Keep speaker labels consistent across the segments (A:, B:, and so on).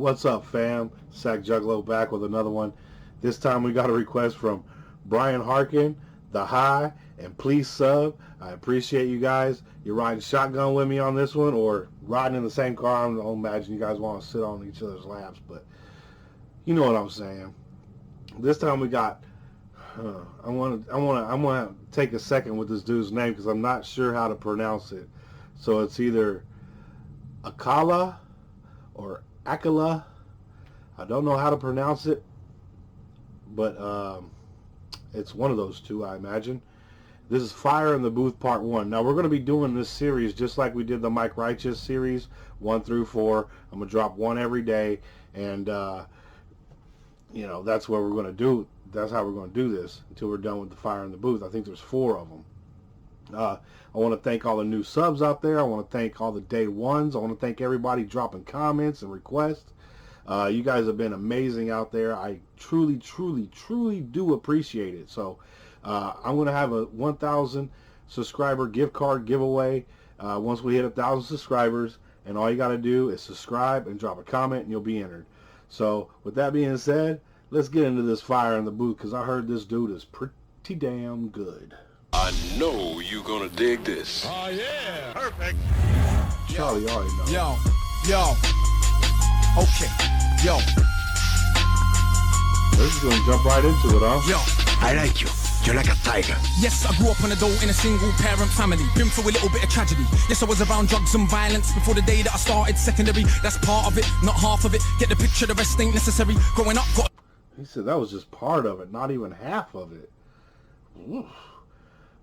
A: What's up, fam? Sack Juggalo back with another one. This time we got a request from Brian Harkin, The High, and please sub. I appreciate you guys. You're riding shotgun with me on this one, or riding in the same car. I don't imagine you guys want to sit on each other's laps, but you know what I'm saying. This time we got. I want to take a second with this dude's name because I'm not sure how to pronounce it. So it's either Akala or Akala. I don't know how to pronounce it, but it's one of those two, I imagine. This is Fire in the Booth Part 1. Now, we're going to be doing this series just like we did the Mike Righteous series, 1 through 4. I'm going to drop one every day, and, you know, that's what we're going to do. That's how we're going to do this until we're done with the Fire in the Booth. I think there's 4 of them. I want to thank all the new subs out there. I want to thank all the day ones. I want to thank everybody dropping comments and requests. You guys have been amazing out there. I truly, truly, truly do appreciate it. So I'm going to have a 1,000 subscriber gift card giveaway once we hit 1,000 subscribers. And all you got to do is subscribe and drop a comment and you'll be entered. So with that being said, let's get into this Fire in the Booth because I heard this dude is pretty damn good.
B: I know you're gonna dig this.
C: Oh yeah, perfect.
A: Charlie already knows.
C: Yo. Okay, yo.
A: We're just gonna jump right into it, huh?
C: Yo.
B: I like you. You're like a tiger.
C: Yes, I grew up on a dole in a single parent family. Been through a little bit of tragedy. Yes, I was around drugs and violence before the day that I started secondary. That's part of it, not half of it. Get the picture, the rest ain't necessary. Growing up, got.
A: He said that was just part of it, not even half of it. Oof.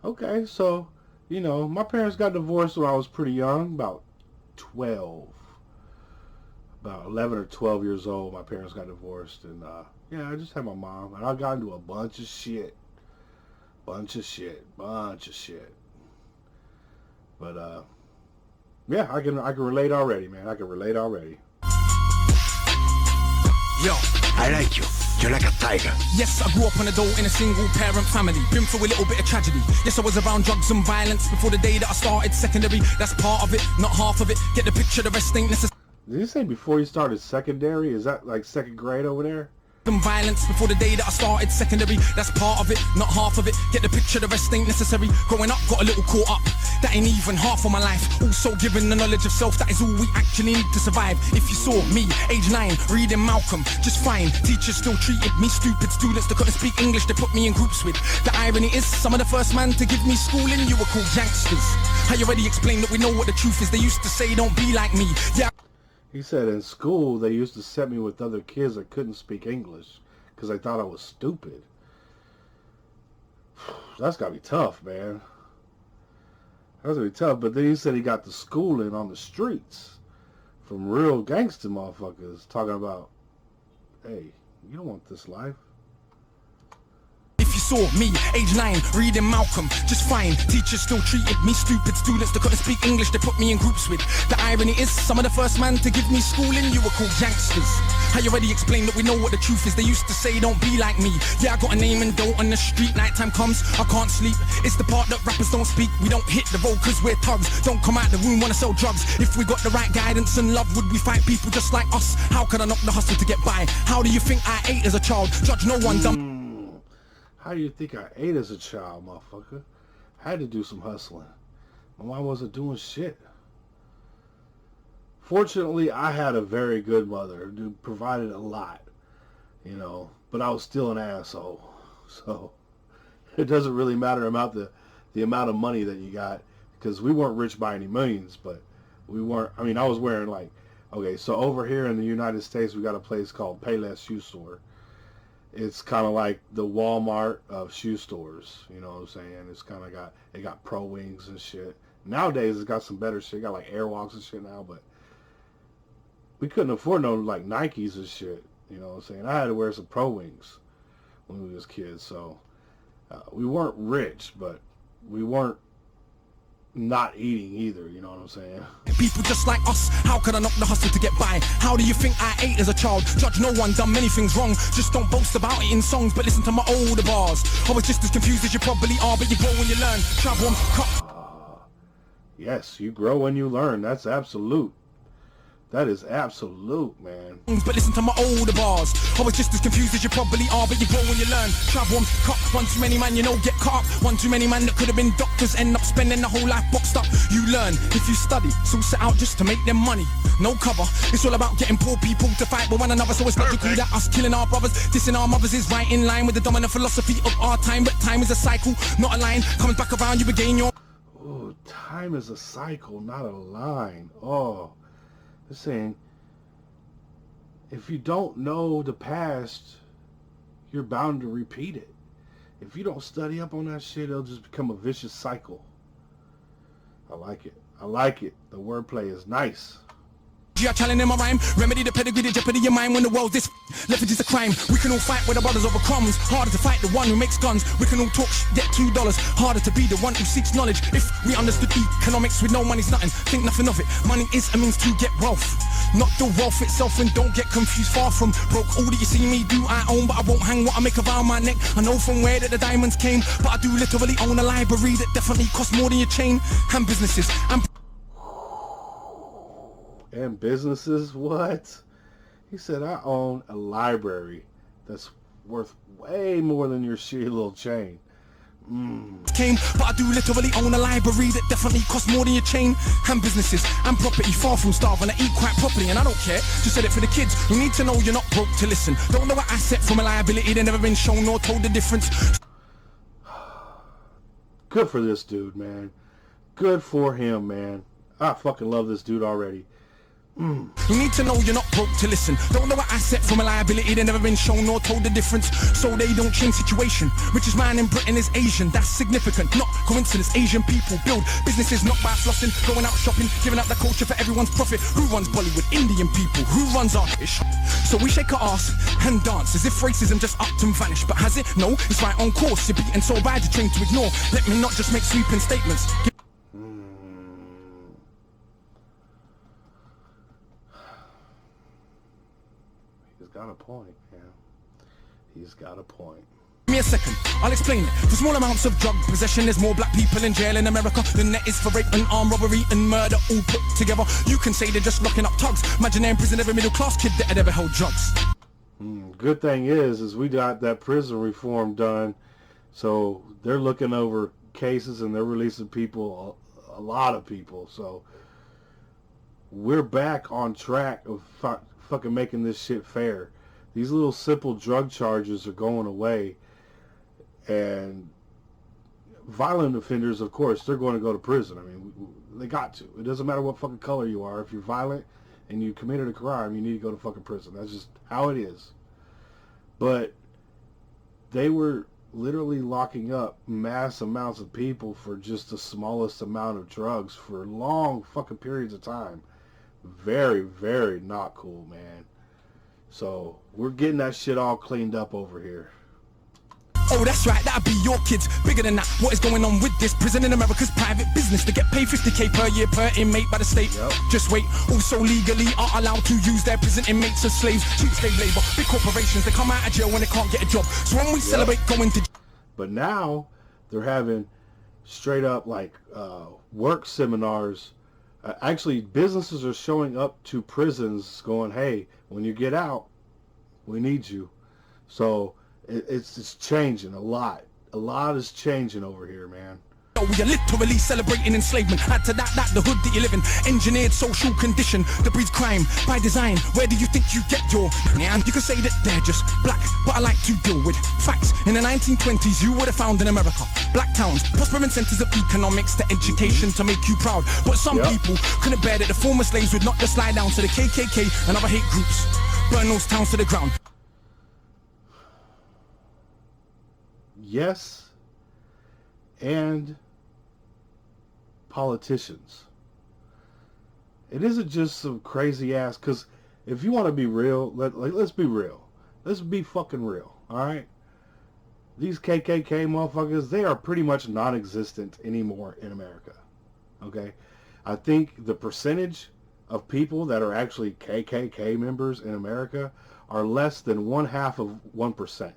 A: Okay, so, you know, my parents got divorced when I was pretty young, about 12. About 11 or 12 years old, my parents got divorced. And, yeah, I just had my mom. And I got into a bunch of shit. Bunch of shit. But, yeah, I can relate already, man. I can relate already.
C: Yo.
B: I like you. You're like a tiger.
C: Yes, I grew up on a dole in a single parent family. Been through a little bit of tragedy. Yes, I was around drugs and violence before the day that I started secondary. That's part of it, not half of it. Get the picture, the rest ain't necessary.
A: Did you say before you started secondary? Is that like second grade over there?
C: Violence before the day that I started secondary. That's part of it, not half of it. Get the picture, the rest ain't necessary. Growing up, got a little caught up. That ain't even half of my life. Also given the knowledge of self, that is all we actually need to survive. If you saw me, age 9, reading Malcolm, just fine. Teachers still treated me stupid. Students that couldn't speak English, they put me in groups with. The irony is, some of the first man to give me schooling, you were called youngsters. I already explained that we know what the truth is. They used to say, don't be like me. Yeah.
A: He said in school they used to set me with other kids that couldn't speak English because they thought I was stupid. That's got to be tough, man. That's going to be tough. But then he said he got the schooling on the streets from real gangster motherfuckers talking about, hey, you don't want this life.
C: Saw me, age 9, reading Malcolm, just fine. Teachers still treated me stupid. Students that couldn't speak English, they put me in groups with. The irony is, some of the first man to give me schooling, you were called youngsters. I already explained that we know what the truth is. They used to say, don't be like me. Yeah, I got a name and dough on the street. Nighttime comes, I can't sleep. It's the part that rappers don't speak. We don't hit the road cause we're thugs. Don't come out the room, wanna sell drugs. If we got the right guidance and love, would we fight people just like us? How could I knock the hustle to get by? How do you think I ate as a child? Judge no one dumb.
A: How do you think I ate as a child, motherfucker? I had to do some hustling. My mom wasn't doing shit. Fortunately, I had a very good mother who provided a lot, you know, but I was still an asshole. So it doesn't really matter about the amount of money that you got, because we weren't rich by any means, but we weren't, I mean, I was wearing like, okay, so over here in the United States, we got a place called Payless Shoe Store. It's kind of like the Walmart of shoe stores, you know what I'm saying? It's kind of it got Pro Wings and shit. Nowadays, it's got some better shit. It got like Airwalks and shit now, but we couldn't afford no like Nikes and shit, you know what I'm saying? I had to wear some Pro Wings when we was kids, so we weren't rich, but we weren't not eating either, you know what I'm saying?
C: People just like us, how could I knock the hustle to get by? How do you think I ate as a child? Judge no one, done many things wrong. Just don't boast about it in songs, but listen to my older bars. I was just as confused as you probably are, but you grow when you learn. Travel and cut.
A: Yes, you grow when you learn. That's absolute. That is absolute, man.
C: But listen to my older bars. I was just as confused as you probably are, but you grow when you learn. Travel and cut. One too many man, you know, get caught up. One too many man that could have been doctors, end up spending the whole life boxed up. You learn if you study, so set out just to make them money. No cover. It's all about getting poor people to fight with one another, so it's logical that us killing our brothers, dissing our mothers is right in line with the dominant philosophy of our time. But time is a cycle, not a line. Comes back around, you regain your...
A: Oh, time is a cycle, not a line. Oh, they're saying if you don't know the past, you're bound to repeat it. If you don't study up on that shit, it'll just become a vicious cycle. I like it. I like it. The wordplay is nice.
C: You are challenging my rhyme. Remedy the pedigree, the jeopardy of your mind when the world this left is a crime. We can all fight with the brothers over crumbs. Harder to fight the one who makes guns. We can all talk get $2. Harder to be the one who seeks knowledge. If we understood economics with no money's nothing, think nothing of it. Money is a means to get wealth, not the wealth itself. And don't get confused, far from broke. All that you see me do I own, but I won't hang what I make around my neck. I know from where that the diamonds came, but I do literally own a library that definitely costs more than your chain. And businesses
A: and businesses, what? He said, I own a library that's worth way more than your shitty little chain.
C: Came, but I do literally own a library that definitely costs more than your chain. And businesses and property, far from starving. I eat quite properly and I don't care. Just said it for the kids who need to know you're not broke to listen. Don't know an asset from a liability. They've never been shown nor told the difference.
A: Good for this dude, man. Good for him, man. I fucking love this dude already.
C: You need to know you're not broke to listen. Don't know an asset from a liability. They've never been shown nor told the difference. So they don't change situation. Richest man in Britain is Asian. That's significant, not coincidence. Asian people build businesses not by flossing, going out shopping, giving up the culture for everyone's profit. Who runs Bollywood? Indian people. Who runs our ish? So we shake our ass and dance as if racism just upped and vanished. But has it? No, it's right on course. You're beaten so bad you're trained to ignore. Let me not just make sweeping statements.
A: He's got a point, man. He's got a point.
C: Give me a second, I'll explain it. For small amounts of drug possession, there's more black people in jail in America than there is for rape and armed robbery and murder all put together. You can say they're just locking up thugs. Imagine they're in prison every middle class kid that had ever held drugs.
A: Good thing is we got that prison reform done, so they're looking over cases and they're releasing people, a lot of people. So we're back on track of fucking making this shit fair. These little simple drug charges are going away, and violent offenders, of course, they're going to go to prison. I mean, they got to. It doesn't matter what fucking color you are. If you're violent and you committed a crime, you need to go to fucking prison. That's just how it is. But they were literally locking up mass amounts of people for just the smallest amount of drugs for long fucking periods of time. Very, very not cool, man. So we're getting that shit all cleaned up over here.
C: Oh, that's right, that'll be your kids. Bigger than that, what is going on with this? Prison in America's private business. They get paid $50K per year per inmate by the state.
A: Yep.
C: Just wait, also legally are allowed to use their prison inmates as slaves. Cheap slave labor, big corporations, they come out of jail when they can't get a job. So when we celebrate going to...
A: But now they're having straight up like work seminars. Actually, businesses are showing up to prisons going, hey, when you get out, we need you. So it's changing a lot. A lot is changing over here, man.
C: We are literally celebrating enslavement. Add to that the hood that you live in. Engineered social condition that breeds crime by design. Where do you think you get your... Yeah, you can say that they're just black, but I like to deal with facts. In the 1920s, you would have found in America black towns, prospering centers of economics to education to make you proud. But some people couldn't bear that the former slaves would not just slide down to the KKK and other hate groups. Burn those towns to the ground.
A: Yes, and politicians. It isn't just some crazy ass, because if you want to be real, let's be real. Let's be fucking real, alright? These KKK motherfuckers, they are pretty much non-existent anymore in America, okay? I think the percentage of people that are actually KKK members in America are less than 0.5%.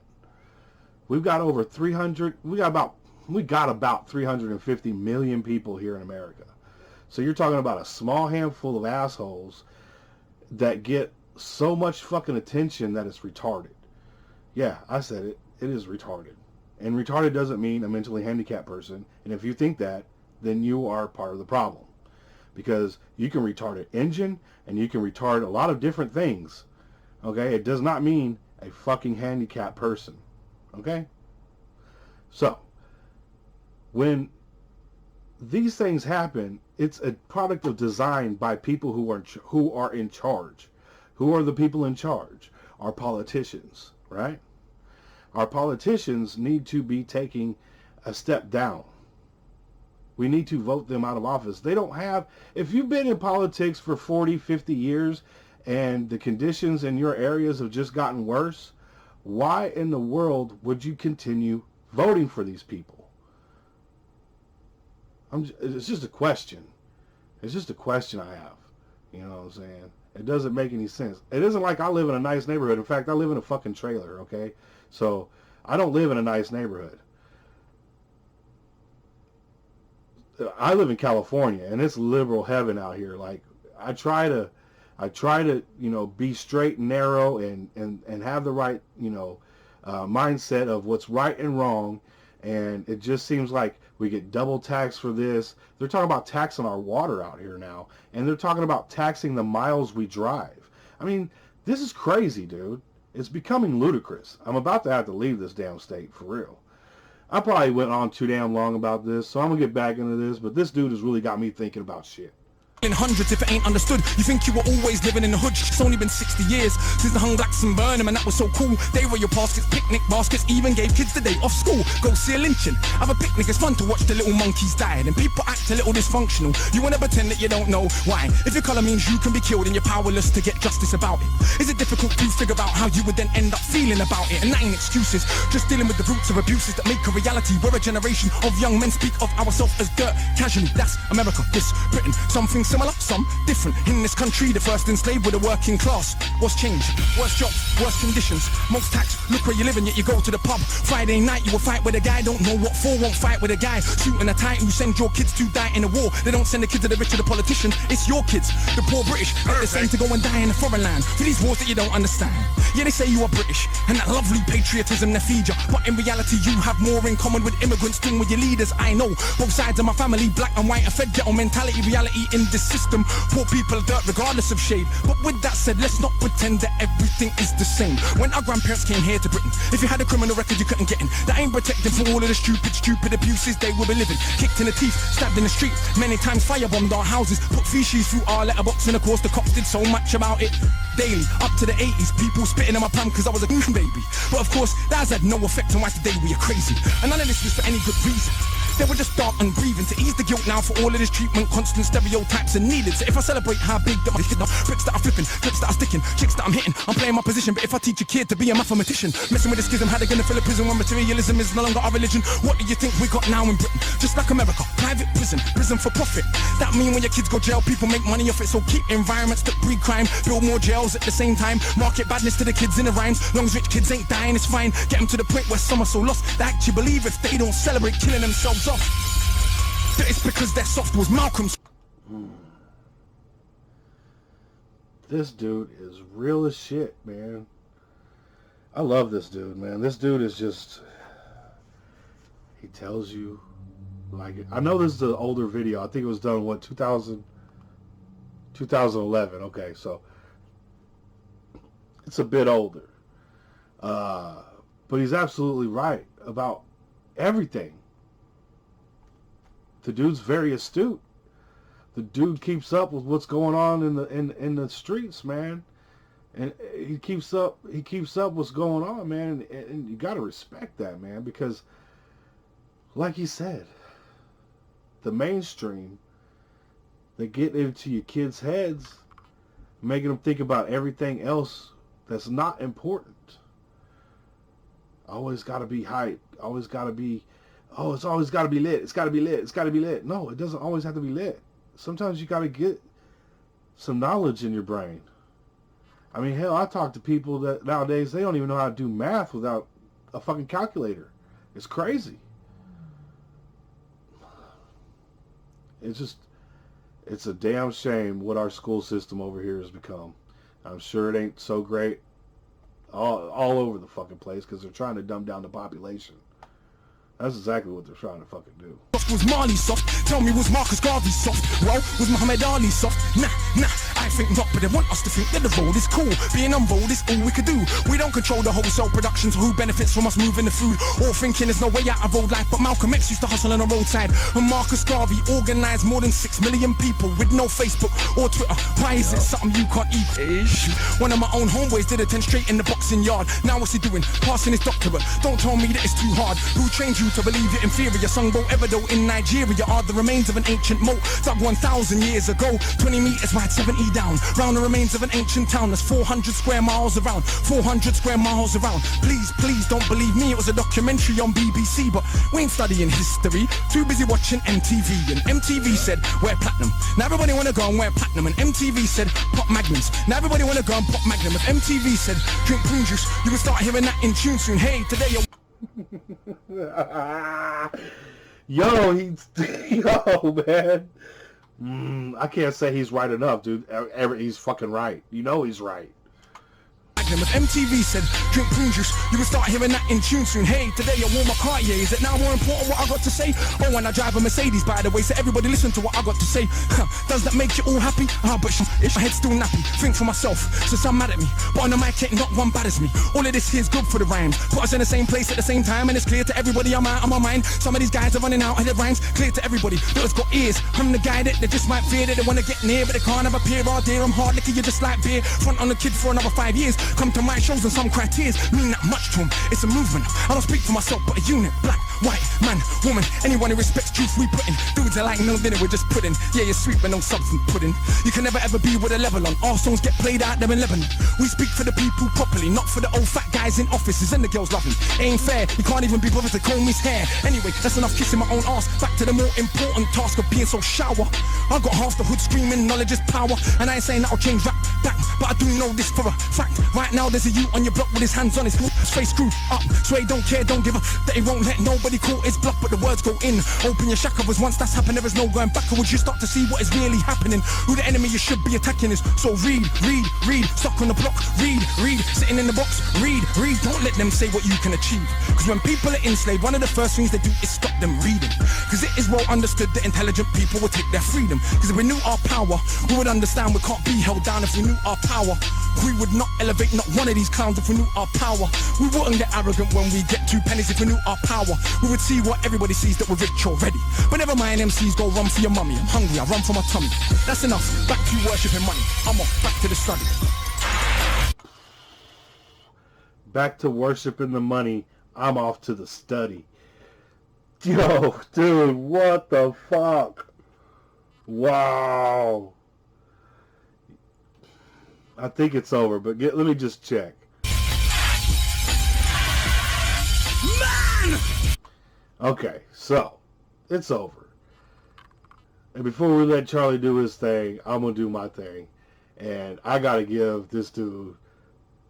A: We've got over 300, we got about 350 million people here in America. So you're talking about a small handful of assholes that get so much fucking attention that it's retarded. Yeah, I said it. It is retarded. And retarded doesn't mean a mentally handicapped person. And if you think that, then you are part of the problem. Because you can retard an engine and you can retard a lot of different things. Okay? It does not mean a fucking handicapped person. Okay? So, when these things happen, it's a product of design by people who are in charge. Who are the people in charge? Our politicians, right? Our politicians need to be taking a step down. We need to vote them out of office. They don't have, if you've been in politics for 40, 50 years and the conditions in your areas have just gotten worse, why in the world would you continue voting for these people? It's just a question. It's just a question I have. You know what I'm saying? It doesn't make any sense. It isn't like I live in a nice neighborhood. In fact, I live in a fucking trailer, okay? So, I don't live in a nice neighborhood. I live in California, and it's liberal heaven out here. Like, I try to, you know, be straight and narrow and have the right, you know, mindset of what's right and wrong. And it just seems like we get double taxed for this. They're talking about taxing our water out here now. And they're talking about taxing the miles we drive. I mean, this is crazy, dude. It's becoming ludicrous. I'm about to have to leave this damn state, for real. I probably went on too damn long about this, so I'm going to get back into this. But this dude has really got me thinking about shit.
C: In hundreds if it ain't understood. You think you were always living in the hood. It's only been 60 years since the hung blacks and Burnham, and that was so cool. They were your baskets, picnic baskets, even gave kids the day off school. Go see a lynching, have a picnic, it's fun to watch the little monkeys die. And people act a little dysfunctional. You wanna pretend that you don't know why. If your colour means you can be killed and you're powerless to get justice about it, is it difficult to figure out how you would then end up feeling about it? And that ain't excuses, just dealing with the roots of abuses that make a reality. We're a generation of young men speak of ourselves as dirt casually. That's America, this Britain. Something similar, some different. In this country, the first enslaved were the working class. What's changed? Worse jobs, worse conditions, most tax. Look where you live and yet you go to the pub. Friday night you will fight with a guy, don't know what for, won't fight with a guy. Shooting a tie who send your kids to die in a war. They don't send the kids to the rich or the politician, it's your kids. The poor British, let the same to go and die in a foreign land for these wars that you don't understand. Yeah, they say you are British and that lovely patriotism they feed you, but in reality you have more in common with immigrants than with your leaders. I know both sides of my family, black and white, are fed ghetto mentality, reality in this system. Poor people dirt regardless of shade. But with that said, let's not pretend that everything is the same. When our grandparents came here to Britain, if you had a criminal record you couldn't get in. That ain't protecting for all of the stupid abuses they will be living. Kicked in the teeth, stabbed in the street, many times firebombed our houses, put feces through our letterbox, and of course the cops did so much about it. Daily, up to the 80s, people spitting in my palm cause I was a baby. But of course, that has had no effect on why today we are crazy. And none of this was for any good reason. They were just dark and breathing to ease the guilt now for all of this treatment, constant stereotypes and needed. So if I celebrate how big that my bricks that are flipping, clips that are sticking, chicks that I'm hitting, I'm playing my position. But if I teach a kid to be a mathematician, messing with the schism, how they gonna fill a prison when materialism is no longer our religion? What do you think we got now in Britain? Just like America, private prison, prison for profit. That mean when your kids go jail, people make money off it. So keep environments that breed crime, build more jails at the same time, market badness to the kids in the rhymes. Long as rich kids ain't dying, it's fine. Get them to the point where some are so lost they actually believe if they don't celebrate killing themselves off, that it's because they're soft. Was Malcolm's.
A: This dude is real as shit, man. I love this dude, man. This dude is just, he tells you, like, I know this is an older video. I think it was done, what, 2011. Okay, so it's a bit older. But he's absolutely right about everything. The dude's very astute. The dude keeps up with what's going on in the streets, man. And he keeps up what's going on, man. And you got to respect that, man, because like he said, the mainstream, they get into your kids' heads, making them think about everything else that's not important. Always got to be hype. Always got to be, oh, it's always got to be lit. It's got to be lit. It's got to be lit. No, it doesn't always have to be lit. Sometimes you got to get some knowledge in your brain. I mean, hell, I talk to people that nowadays, they don't even know how to do math without a fucking calculator. It's crazy. It's just, it's a damn shame what our school system over here has become. I'm sure it ain't so great all over the fucking place because they're trying to dumb down the population. That's exactly what they're trying to fucking do.
C: Was Marley soft? Tell me, was Marcus Garvey soft? Well, was Muhammad Ali soft? Nah, I think not, but they want us to think that the road is cool. Being on board is all we could do. We don't control the wholesale production, so who benefits from us moving the food? All thinking there's no way out of road life, but Malcolm X used to hustle on the roadside. And Marcus Garvey organized more than 6 million people with no Facebook or Twitter. Why is it something you can't eat? One of my own homeboys did a 10 straight in the boxing yard. Now what's he doing? Passing his doctorate. Don't tell me that it's too hard. Who trained you to believe you're inferior? Songbo Evedo in Nigeria are the remains of an ancient moat dug 1,000 years ago. 20 meters wide, 70 down. Round the remains of an ancient town that's 400 square miles around. 400 square miles around. Please don't believe me. It was a documentary on BBC, but we ain't studying history. Too busy watching MTV. And MTV said, wear platinum. Now everybody wanna go and wear platinum. And MTV said, pop magnums. Now everybody wanna go and pop magnum. If MTV said, drink prune juice, you will start hearing that in tune soon. Hey, today you're
A: Yo, man. I can't say he's right enough, dude. He's fucking right. You know he's right.
C: If MTV said, drink prune juice, you will start hearing that in tune soon. Hey, today I wore my Cartier. Is it now more important what I got to say? Oh, and I drive a Mercedes, by the way, so everybody listen to what I got to say. Does that make you all happy? But my head's still nappy. Think for myself, so some mad at me. But on the mic, ain't not one bad as me. All of this here's good for the rhymes. Put us in the same place at the same time, and it's clear to everybody I'm out of my mind. Some of these guys are running out of their rhymes. Clear to everybody that has got ears. I'm the guy that they just might fear, that they want to get near, but they can't have a peer all day. I'm hard liquor, you just like beer. Front on the kid for another 5 years. Come to my shows and some criteria mean that much to him. It's a movement. I don't speak for myself, but a unit. Black, white, man, woman. Anyone who respects truth we put in. Dudes are like no dinner, we're just pudding. Yeah, you're sweet, but no substance pudding. You can never ever be with a level on. Our songs get played out there in Lebanon. We speak for the people properly, not for the old fat guys in offices and the girls loving. Ain't fair, you can't even be bothered to comb his hair. Anyway, that's enough kissing my own ass. Back to the more important task of being so shower. I got half the hood screaming, knowledge is power. And I ain't saying that'll change rap back, but I do know this for a fact. Right now there's a youth on your block with his hands on his face screwed up. So he don't care, don't give a that he won't let nobody call his bluff, but the words go in. Open your shack covers, once that's happened, there is no going backwards. You start to see what is really happening. Who the enemy you should be attacking is. So read, stuck on the block, read, sitting in the box, read, don't let them say what you can achieve. Cause when people are enslaved, one of the first things they do is stop them reading. Cause it is well understood that intelligent people will take their freedom. Cause if we knew our power, we would understand we can't be held down. If we knew our power, we would not elevate not one of these clowns. If we knew our power, we wouldn't get arrogant when we get 2 pennies. If we knew our power, we would see what everybody sees, that we're rich already. But never mind, MCs go run for your mummy. I'm hungry, I run for my tummy. That's enough, back to worshipping money. I'm off, back to the study.
A: Back to worshiping the money. I'm off to the study. Yo, dude, what the fuck? Wow. I think it's over, but let me just check.
C: Man!
A: Okay, so it's over. And before we let Charlie do his thing, I'm gonna do my thing, and I gotta give this dude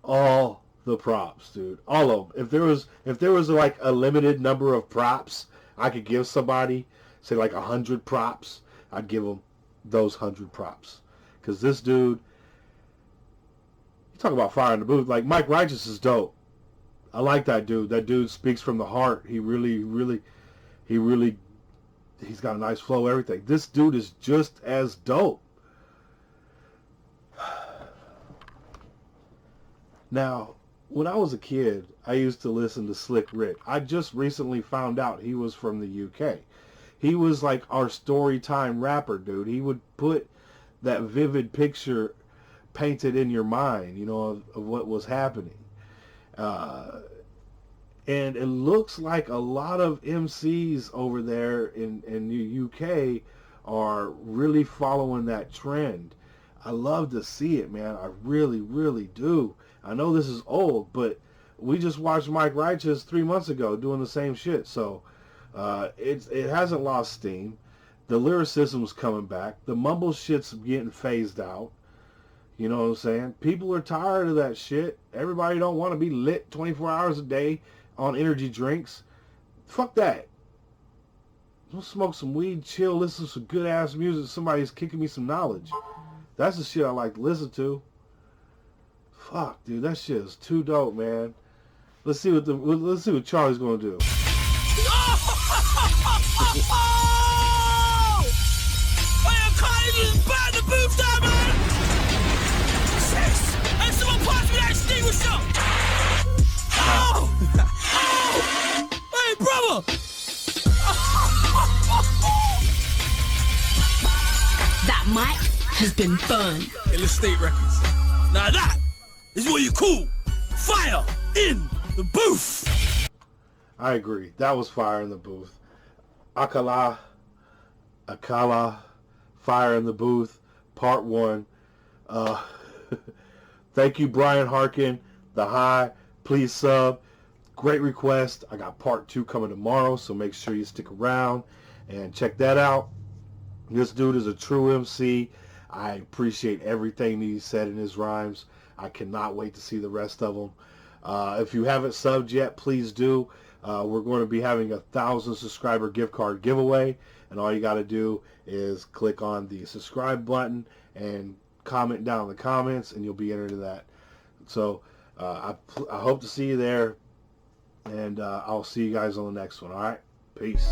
A: all the props, dude. All of them. If there was like a limited number of props I could give somebody, say like 100 props, I'd give him those 100 props. Because this dude, you talk about fire in the booth, like Mike Righteous is dope. I like that dude. That dude speaks from the heart. He's got a nice flow, everything. This dude is just as dope. Now, when I was a kid, I used to listen to Slick Rick. I just recently found out he was from the UK. He was like our story time rapper, dude. He would put that vivid picture painted in your mind, you know, of what was happening. And it looks like a lot of MCs over there in the UK are really following that trend. I love to see it, man. I really, really do. I know this is old, but we just watched Mike Righteous 3 months ago doing the same shit. So it hasn't lost steam. The lyricism's coming back. The mumble shit's getting phased out. You know what I'm saying? People are tired of that shit. Everybody don't want to be lit 24 hours a day on energy drinks. Fuck that. Go smoke some weed, chill, listen to some good ass music. Somebody's kicking me some knowledge. That's the shit I like to listen to. Fuck, dude, that shit is too dope, man. Let's see what Charlie's gonna do.
C: Akala just burned the booth down, man! And someone pass me that extinguisher! Oh! Oh! Hey, brother!
D: That mic has been burned.
C: Illustrate Records. Now that is what you call fire in the booth!
A: I agree. That was fire in the booth. Akala, Fire in the Booth, Part 1. Thank you, Brian Harkin, The High. Please sub. Great request. I got Part 2 coming tomorrow, so make sure you stick around and check that out. This dude is a true MC. I appreciate everything that he said in his rhymes. I cannot wait to see the rest of them. If you haven't subbed yet, please do. We're going to be having a 1,000 subscriber gift card giveaway, and all you got to do is click on the subscribe button and comment down in the comments, and you'll be entered in that. So I hope to see you there, and I'll see you guys on the next one. All right, peace.